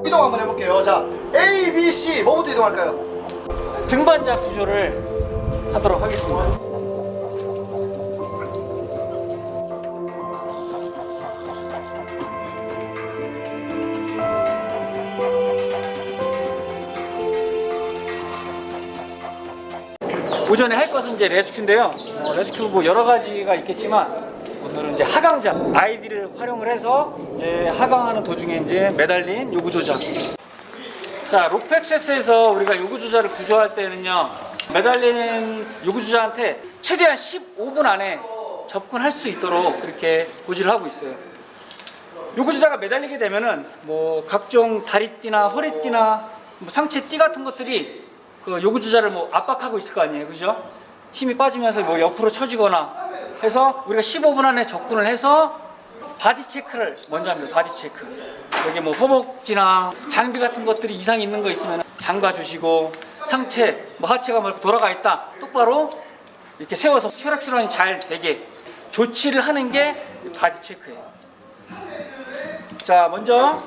이동 한번 해볼게요. 자, A, B, C 뭐부터 이동할까요? 등반자 구조를 하도록 하겠습니다. 오전에 할 것은 이제 레스큐인데요. 레스큐 뭐 여러 가지가 있겠지만 오늘은 이제 하강자 아이디를 활용을 해서 이제 하강하는 도중에 이제 매달린 요구 조작. 자, 로프 액세스에서 우리가 요구 조작을 구조할 때는요, 매달린 요구 조작한테 최대한 15분 안에 접근할 수 있도록 그렇게 고지를 하고 있어요. 요구 조작가 매달리게 되면은 뭐 각종 다리띠나 허리띠나 뭐 상체 띠 같은 것들이 그 요구 조작을 뭐 압박하고 있을 거 아니에요, 그죠? 힘이 빠지면서 뭐 옆으로 처지거나 해서 우리가 15분 안에 접근을 해서 바디 체크를 먼저 합니다. 바디 체크. 여기 뭐 허벅지나 장비 같은 것들이 이상이 있는 거 있으면 잠가 주시고, 상체 뭐 하체가 뭐 이렇게 돌아가 있다 똑바로 이렇게 세워서 혈액순환이 잘 되게 조치를 하는 게 바디 체크예요. 자, 먼저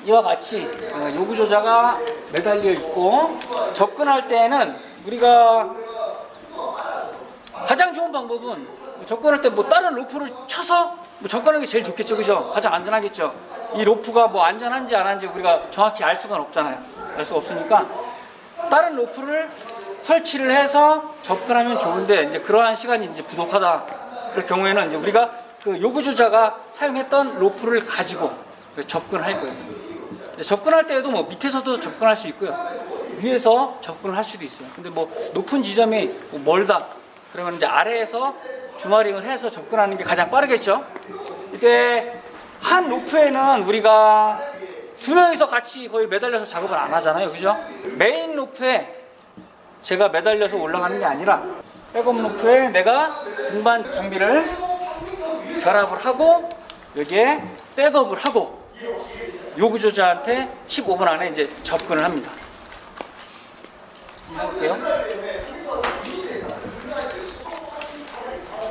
이와 같이 요구 조작가 매달려 있고 접근할 때는 우리가 가장 좋은 방법은 접근할 때 뭐 다른 로프를 쳐서 뭐 접근하는 게 제일 좋겠죠, 그죠? 가장 안전하겠죠. 이 로프가 뭐 안전한지 안 한지 우리가 정확히 알 수가 없잖아요. 알 수가 없으니까 다른 로프를 설치를 해서 접근하면 좋은데, 이제 그러한 시간이 이제 부족하다 그럴 경우에는 이제 우리가 그 요구 조작가 사용했던 로프를 가지고 접근을 할 거예요. 접근할 때에도 뭐 밑에서도 접근할 수 있고요, 위에서 접근을 할 수도 있어요. 근데 뭐 높은 지점이 뭐 멀다 그러면 이제 아래에서 주마링을 해서 접근하는 게 가장 빠르겠죠. 이때 한 로프에는 우리가 두 명이서 같이 거의 매달려서 작업을 안 하잖아요, 그죠? 메인 로프에 제가 매달려서 올라가는 게 아니라 백업 로프에 내가 등반 장비를 결합을 하고 여기에 백업을 하고 요구 조작한테 15분 안에 이제 접근을 합니다. 한번 해볼게요.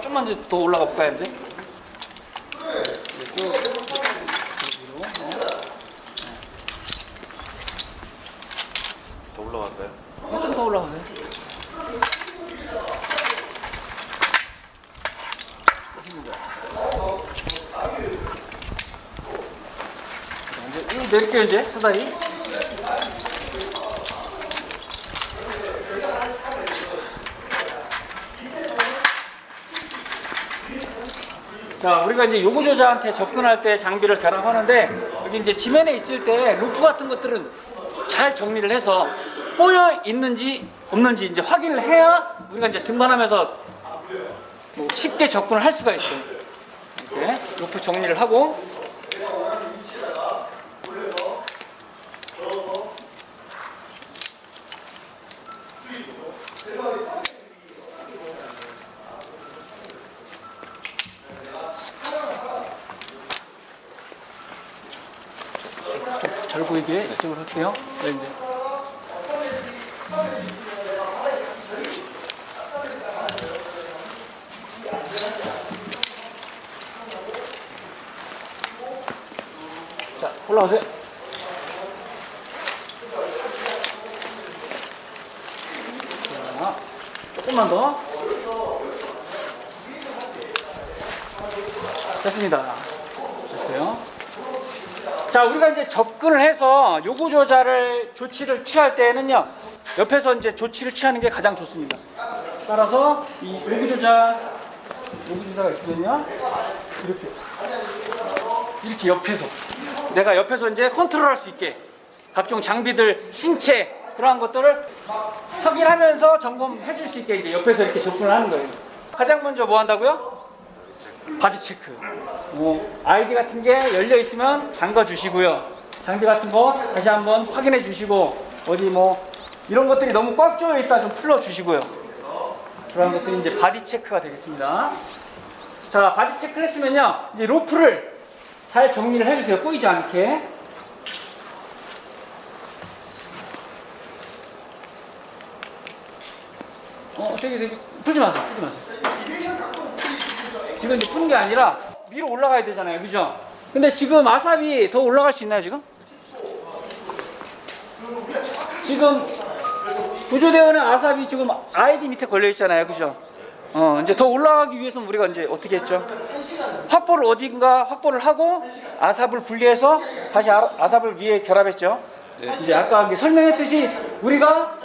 좀만 이제 더 올라가 볼까요, 이제? 쭉 더 올라갈까요? 좀 더 올라가세요. 됐습니다. 이제 내릴게요, 이제 사다리. 자, 우리가 이제 요구 조작한테 접근할 때 장비를 결합하는데, 여기 이제 지면에 있을 때 루프 같은 것들은 잘 정리를 해서 꼬여 있는지 없는지 이제 확인을 해야 우리가 이제 등반하면서 뭐 쉽게 접근을 할 수가 있어요. 이렇게 루프 정리를 하고, 잘 보이게 이쪽으로 할게요. 네, 이제. 자, 올라오세요. 자, 조금만 더. 됐습니다. 됐어요. 자, 우리가 이제 접근을 해서 요구 조작을 조치를 취할 때는요, 옆에서 이제 조치를 취하는 게 가장 좋습니다. 따라서 이 요구 조작가 있으면요, 이렇게 옆에서 내가 옆에서 이제 컨트롤할 수 있게 각종 장비들, 신체 그러한 것들을 확인하면서 점검해 줄 수 있게 이제 옆에서 이렇게 접근을 하는 거예요. 가장 먼저 뭐 한다고요? 바디 체크. 뭐 아이디 같은 게 열려 있으면 잠가 주시고요. 장비 같은 거 다시 한번 확인해 주시고, 어디 뭐 이런 것들이 너무 꽉 조여 있다 좀 풀어 주시고요. 그런 것들이 이제 바디 체크가 되겠습니다. 자, 바디 체크를 했으면요, 이제 로프를 잘 정리를 해 주세요. 꼬이지 않게. 되게 풀지 마세요. 지금 이제 푸는 게 아니라 위로 올라가야 되잖아요, 그죠? 근데 지금 아삽이 더 올라갈 수 있나요, 지금? 지금 구조대원의 아삽이 지금 아이디 밑에 걸려 있잖아요, 그죠? 이제 더 올라가기 위해서는 우리가 이제 어떻게 했죠? 확보를 하고 아삽을 분리해서 다시 아삽을 위에 결합했죠. 이제 아까 설명했듯이 우리가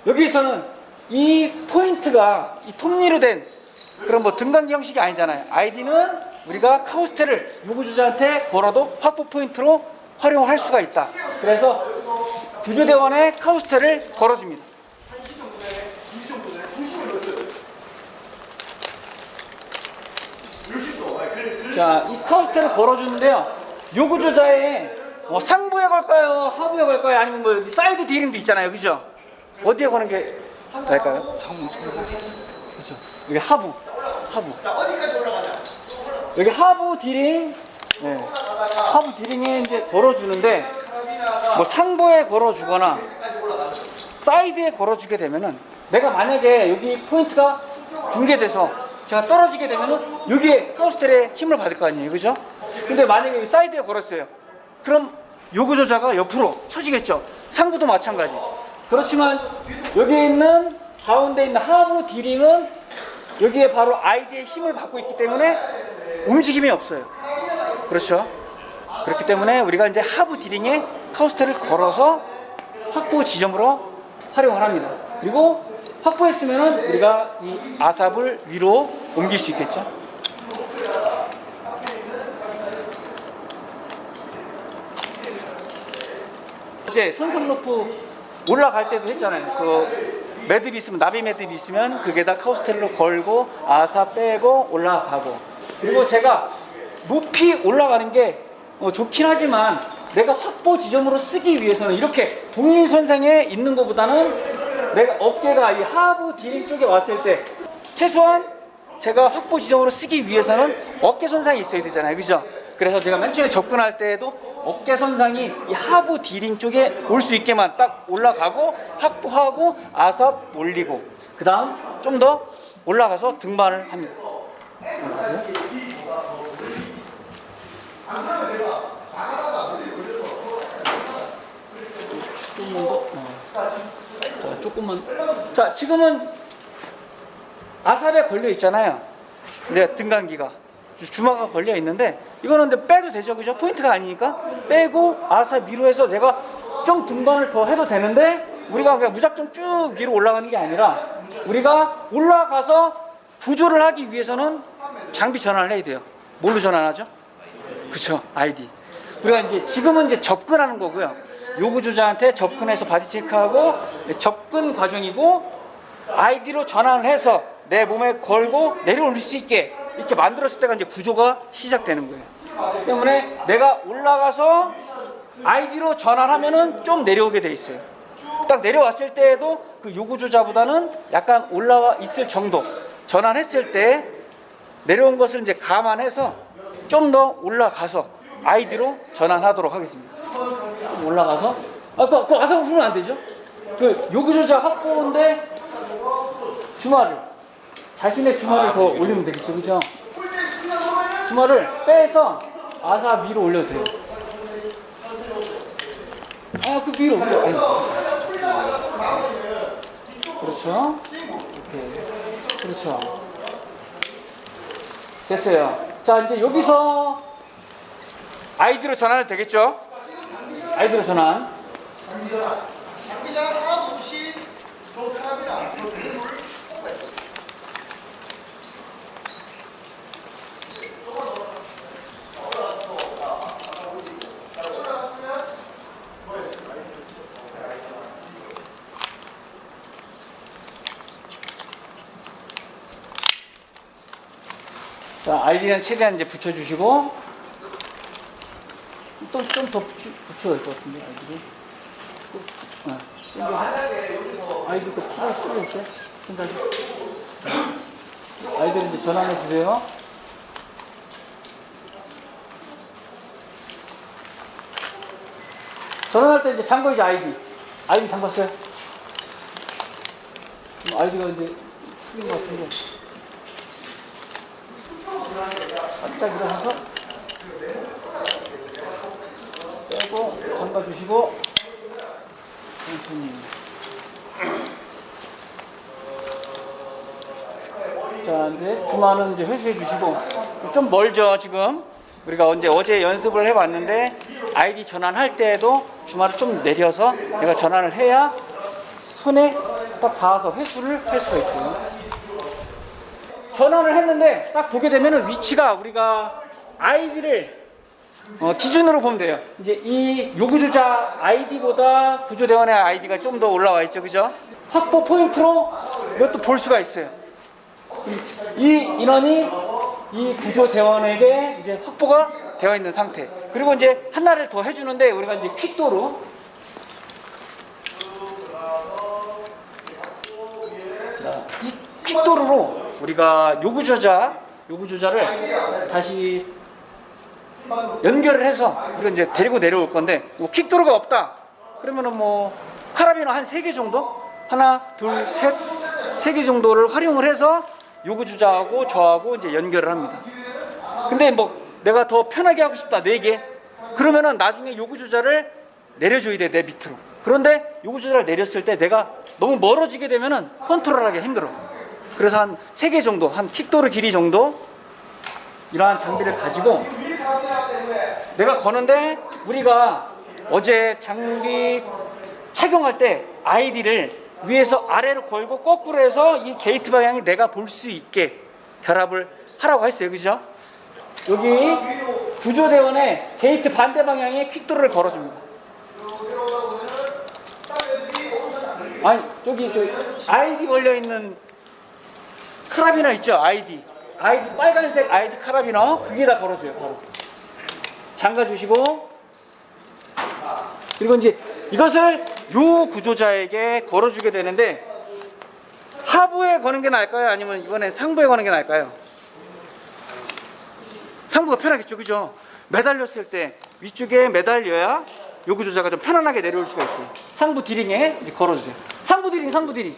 여기서는 이 포인트가 이 톱니로 된 그런 뭐 등간기 형식이 아니잖아요. 아이디는 우리가 카우스텔을 요구주자한테 걸어도 확보 포인트로 활용할 수가 있다. 그래서 구조대원의 카우스텔을 걸어줍니다. 자, 이 카우스텔을 걸어주는데요. 요구조자의 상부에 걸까요? 하부에 걸까요? 아니면 뭐 여기 사이드 디링도 있잖아요. 그죠? 어디에 거는 게 될까요? 그렇죠. 여기 하부. 여기 하부 디링, 네. 하부 디링에 이제 걸어주는데 뭐 상부에 걸어주거나 사이드에 걸어주게 되면은 내가 만약에 여기 포인트가 붕괴돼서 제가 떨어지게 되면은 여기에 카우스텔에 힘을 받을 거 아니에요, 그죠? 근데 만약에 여기 사이드에 걸었어요. 그럼 요구조자가 옆으로 쳐지겠죠. 상부도 마찬가지. 그렇지만 여기에 있는 가운데 있는 하부 디링은 여기에 바로 아이디의 힘을 받고 있기 때문에 움직임이 없어요. 그렇죠? 그렇기 때문에 우리가 이제 하부 디링에 카우스텔을 걸어서 확보 지점으로 활용을 합니다. 그리고 확보했으면은 우리가 이 아삽을 위로 옮길 수 있겠죠. 어제 손상 로프 올라갈 때도 했잖아요. 그 매듭이 있으면, 나비 매듭이 있으면 그게다 카우스텔로 걸고 아삽 빼고 올라가고. 그리고 제가 높이 올라가는 게 좋긴 하지만 내가 확보 지점으로 쓰기 위해서는 이렇게 동일선상에 있는 것보다는 내가 어깨가 이 하부 디링 쪽에 왔을 때 최소한 제가 확보 지점으로 쓰기 위해서는 어깨 선상이 있어야 되잖아요, 그죠? 그래서 제가 맨 처음에 접근할 때에도 어깨 선상이 이 하부 디링 쪽에 올 수 있게만 딱 올라가고 확보하고 아삽 올리고 그 다음 좀 더 올라가서 등반을 합니다. 조금만. 자, 지금은 아삽에 걸려 있잖아요. 이제 등간기가 주마가 걸려 있는데 이거는 근데 빼도 되죠, 그죠? 포인트가 아니니까 빼고 아삽 위로 해서 내가 좀 등반을 더 해도 되는데 우리가 그냥 무작정 쭉 위로 올라가는 게 아니라 우리가 올라가서 구조를 하기 위해서는 장비 전환을 해야 돼요. 뭘로 전환하죠? 그쵸, 아이디. 우리가 이제 지금은 이제 접근하는 거고요. 요구주자한테 접근해서 바디 체크하고 접근 과정이고 아이디로 전환을 해서 내 몸에 걸고 내려올 수 있게 이렇게 만들었을 때가 이제 구조가 시작되는 거예요. 때문에 내가 올라가서 아이디로 전환하면은 좀 내려오게 돼 있어요. 딱 내려왔을 때에도 그 요구주자보다는 약간 올라와 있을 정도. 전환했을 때 내려온 것을 이제 감안해서 좀 더 올라가서 아이디로 전환하도록 하겠습니다. 올라가서 그 아삽을 풀면 안 되죠. 그 요구조자 확보인데 자신의 주말을 더 올리면 되겠죠, 그죠? 주말을 빼서 아삽 위로 올려도 돼요. 그 위로 올려. 그렇죠. 이렇게. 그렇죠. 됐어요. 자, 이제 여기서 아이디로 전환이 되겠죠? 아이디로 전환. 장비 전환 하나도 없이 사람이랑 자, 아이디는 최대한 이제 붙여주시고 좀 더 붙여야 될 것 같은데 아이디 그 팔을 쓰고 있어요? 아이들 이제 전환해 주세요. 전환할 때 이제 잠궈야지 아이디 잠궜어요? 아이디가 이제 풀린 것 같은데 바짝 일어나서 빼고 잠가주시고 천천히. 자, 이제 주마는 이제 회수해 주시고 좀 멀죠 지금. 우리가 어제 연습을 해봤는데 아이디 전환할 때에도 주마를 좀 내려서 내가 전환을 해야 손에 딱 닿아서 회수를 할 수가 있어요. 전환을 했는데 딱 보게 되면은 위치가 우리가 아이디를 기준으로 보면 돼요. 이제 이 요구조자 아이디보다 구조대원의 아이디가 좀 더 올라와 있죠, 그죠? 확보 포인트로 이것도 볼 수가 있어요. 이 인원이 이 구조대원에게 이제 확보가 되어 있는 상태. 그리고 이제 하나를 더 해주는데 우리가 이제 퀵도로 자, 이 퀵도로로 우리가 요구조자를 다시 연결을 해서 우리가 이제 데리고 내려올 건데 뭐 킥도로가 없다 그러면은 뭐 카라비너 한 3개 정도 하나 둘 셋 3개 정도를 활용을 해서 요구주자하고 저하고 이제 연결을 합니다. 근데 뭐 내가 더 편하게 하고 싶다 4개 그러면은 나중에 요구주자를 내려줘야 돼 내 밑으로. 그런데 요구주자를 내렸을 때 내가 너무 멀어지게 되면은 컨트롤하기 힘들어. 그래서 한 3개 정도 한 킥도로 길이 정도 이러한 장비를 가지고 내가 거는데 우리가 어제 장비 착용할 때 아이디를 위에서 아래로 걸고 거꾸로 해서 이 게이트 방향이 내가 볼 수 있게 결합을 하라고 했어요. 그죠? 여기 구조대원의 게이트 반대 방향에 퀵도로를 걸어줍니다. 아니 저기 아이디 걸려있는 카라비너 있죠? 아이디 빨간색 아이디 카라비너 그게다 걸어줘요. 바로 잠가주시고 그리고 이제 이것을 요 구조자에게 걸어주게 되는데 하부에 거는 게 나을까요? 아니면 이번엔 상부에 거는 게 나을까요? 상부가 편하겠죠, 그죠? 매달렸을 때 위쪽에 매달려야 요 구조자가 좀 편안하게 내려올 수가 있어요. 상부 디링에 이제 걸어주세요. 상부 디링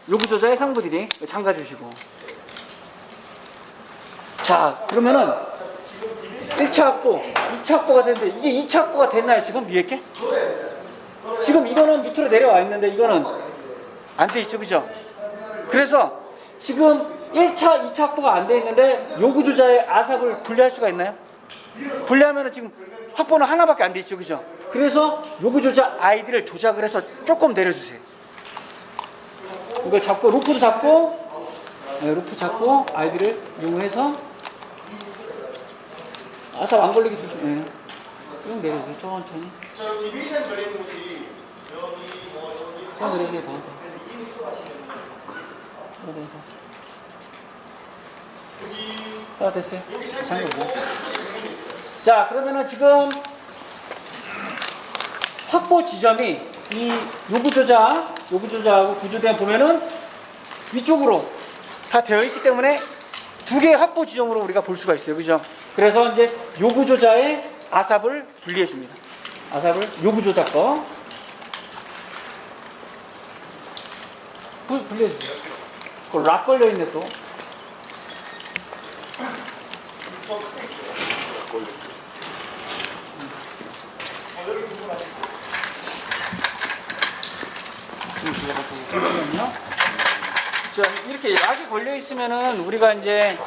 요 구조자의 상부 디링 잠가주시고 자 그러면은 1차 확보, 2차 확보가 되는데 이게 2차 확보가 됐나요 지금 위에 게? 지금 이거는 밑으로 내려와 있는데 이거는 안 돼 있죠, 그죠? 그래서 지금 1차, 2차 확보가 안 돼 있는데 요구조자의 아삽을 분리할 수가 있나요? 분리하면은 지금 확보는 하나밖에 안 돼 있죠, 그죠? 그래서 요구조자 아이디를 조작을 해서 조금 내려주세요. 이걸 잡고 루프 잡고 아이디를 이용해서 아삽 안 걸리게 조심해. 쭉 내려주세요. 천천히. 자, 됐어요. 잠그고. 자, 그러면은 지금 확보 지점이 이 요구조자하고 구조대원 보면은 위쪽으로 다 되어 있기 때문에 2개의 확보 지점으로 우리가 볼 수가 있어요. 그죠? 그래서 이제 요구조자의 아삽을 분리해 줍니다. 아삽을 요구조자 거 분리해 주세요. 그 락 걸려 있네 또. 자, 이렇게 락이 걸려 있으면은 우리가 이제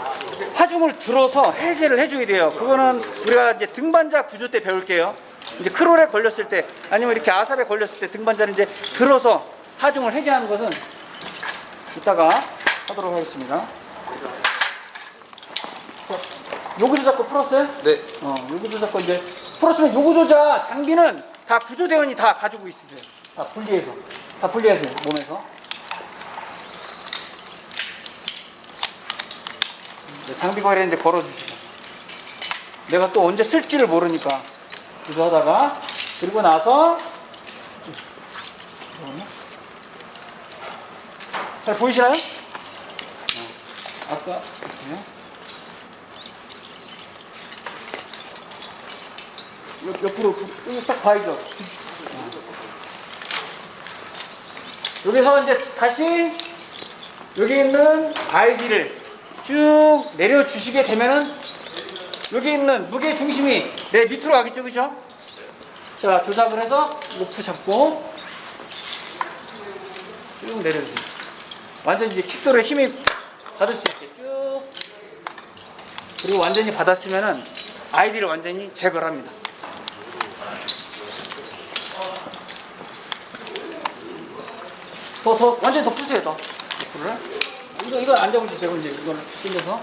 하중을 들어서 해제를 해줘야 돼요. 그거는 우리가 이제 등반자 구조 때 배울게요. 이제 크롤에 걸렸을 때 아니면 이렇게 아삽에 걸렸을 때 등반자를 이제 들어서 하중을 해제하는 것은 이따가 하도록 하겠습니다. 자, 요구조자 거 풀었어요? 네. 요구조자 거 이제 풀었으면 요구조자 장비는 다 구조대원이 다 가지고 있으세요. 다 분리해서 몸에서. 장비 거리에 이제 걸어주시고 내가 또 언제 쓸지를 모르니까 구조하다가 그리고 나서 잘 보이시나요? 아까 옆으로 딱 봐야죠. 여기서 이제 다시 여기 있는 아이디를 쭉 내려주시게 되면은 여기 있는 무게 중심이 내 밑으로 가겠죠, 그죠? 자, 조작을 해서 루프 잡고 쭉 내려주세요. 완전 이제 킥도르의 힘이 받을 수 있게 쭉. 그리고 완전히 받았으면은 아이디를 완전히 제거를 합니다. 더 완전히 더 푸세요. 더 불을. 이거 안 잡으셔도 되고 이제 이걸 당겨서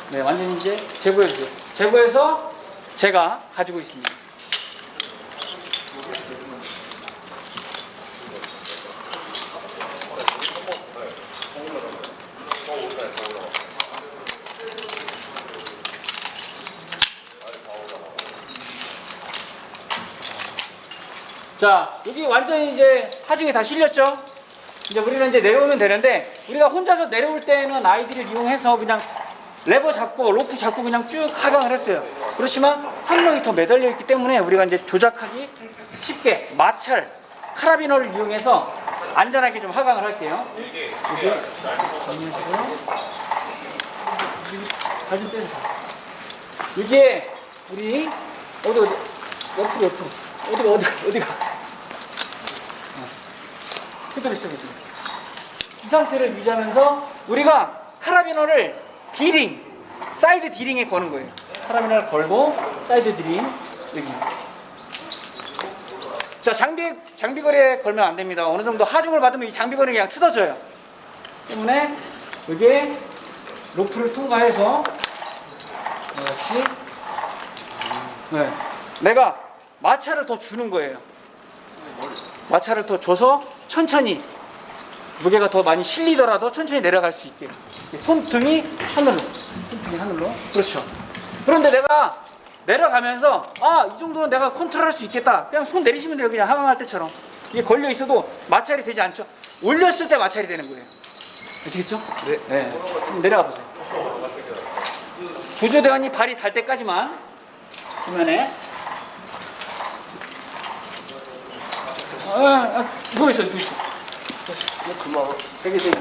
네 완전히 이제 제거해 주세요. 제거해서 제가 가지고 있습니다. 자, 여기 완전히 이제 하중이 다 실렸죠? 이제 우리는 이제 내려오면 되는데, 우리가 혼자서 내려올 때는 아이디를 이용해서 그냥 레버 잡고 로프 잡고 그냥 쭉 하강을 했어요. 그렇지만 한 명이 더 매달려 있기 때문에 우리가 이제 조작하기 쉽게 마찰, 카라비너를 이용해서 안전하게 좀 하강을 할게요. 여기 발좀 빼주세요. 이게 우리 옆으로 어디가 그대로 있어. 이 상태를 유지하면서 우리가 카라비너를 디링, 사이드 디링에 거는 거예요. 카라비너를 걸고 사이드 디링 여기. 자, 장비거리에 걸면 안 됩니다. 어느 정도 하중을 받으면 이 장비거리가 그냥 뜯어져요. 때문에 여기에 로프를 통과해서 그렇지. 네. 내가 마찰을 더 주는 거예요. 마찰을 더 줘서 천천히 무게가 더 많이 실리더라도 천천히 내려갈 수 있게. 손등이 하늘로. 그렇죠. 그런데 내가 내려가면서 이 정도는 내가 컨트롤할 수 있겠다. 그냥 손 내리시면 돼요. 그냥 하강할 때처럼. 이게 걸려 있어도 마찰이 되지 않죠. 올렸을 때 마찰이 되는 거예요. 아시겠죠? 네. 내려가 보세요. 구조대원이 발이 닿을 때까지만 지면에 누워있어. 그만. 대기.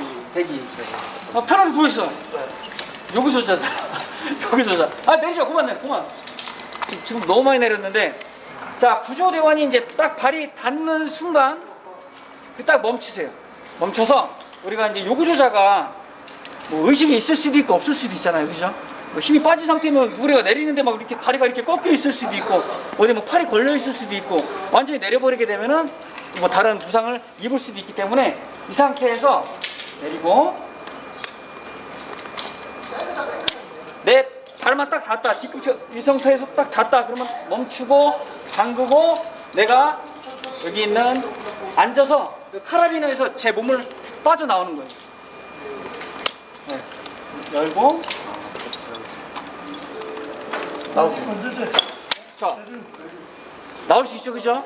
편하게 누워있어. 여기서 자자. 내리죠. 그만. 지금 너무 많이 내렸는데, 자, 구조대원이 이제 딱 발이 닿는 순간, 딱 멈추세요. 멈춰서, 우리가 이제 요구조자가 뭐 의식이 있을 수도 있고 없을 수도 있잖아요. 그죠? 뭐 힘이 빠진 상태면 우리가 내리는데 막 이렇게 다리가 이렇게 꺾여 있을 수도 있고, 어디 뭐 팔이 걸려 있을 수도 있고, 완전히 내려버리게 되면은 뭐 다른 부상을 입을 수도 있기 때문에 이 상태에서 내리고, 내 발만 딱 닿았다. 지금 이 상태에서 딱 닿았다. 그러면 멈추고 잠그고 내가 여기 있는 앉아서 그 카라비너에서 제 몸을 빠져나오는 거예요. 네. 열고 나오세요. 자, 나올 수 있죠, 그죠?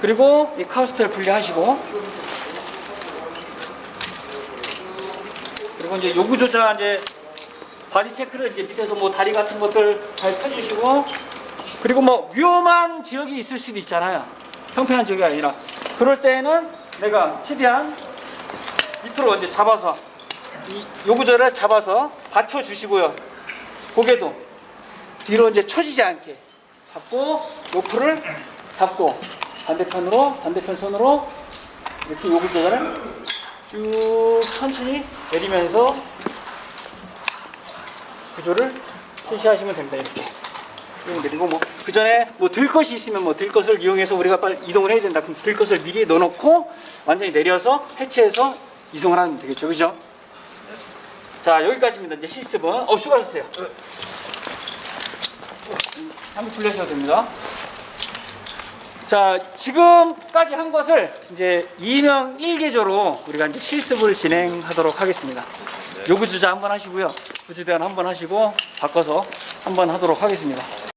그리고 이 카우스텔 분리하시고, 그리고 이제 요구 조자 이제 바디 체크를 이제 밑에서 뭐 다리 같은 것들 잘 펴주시고, 그리고 뭐 위험한 지역이 있을 수도 있잖아요. 평평한 지역이 아니라. 그럴 때는 내가 최대한 밑으로 이제 잡아서 이 요구조를 잡아서 받쳐주시고요. 고개도 뒤로 이제 처지지 않게 잡고 로프를 잡고 반대편 손으로 이렇게 요구조를 쭉 천천히 내리면서 구조를 실시하시면 됩니다. 이렇게 내리고 뭐 그 전에 뭐 들 것이 있으면 뭐 들 것을 이용해서 우리가 빨리 이동을 해야 된다. 그럼 들 것을 미리 넣어놓고 완전히 내려서 해체해서 이송을 하면 되겠죠, 그죠? 자, 여기까지입니다. 이제 실습은 수고하셨어요. 한번 돌려주셔도 됩니다. 자, 지금까지 한 것을 이제 2명 1개조로 우리가 이제 실습을 진행하도록 하겠습니다. 요구주자 한번 하시고요. 구주대원 한번 하시고 바꿔서 한번 하도록 하겠습니다.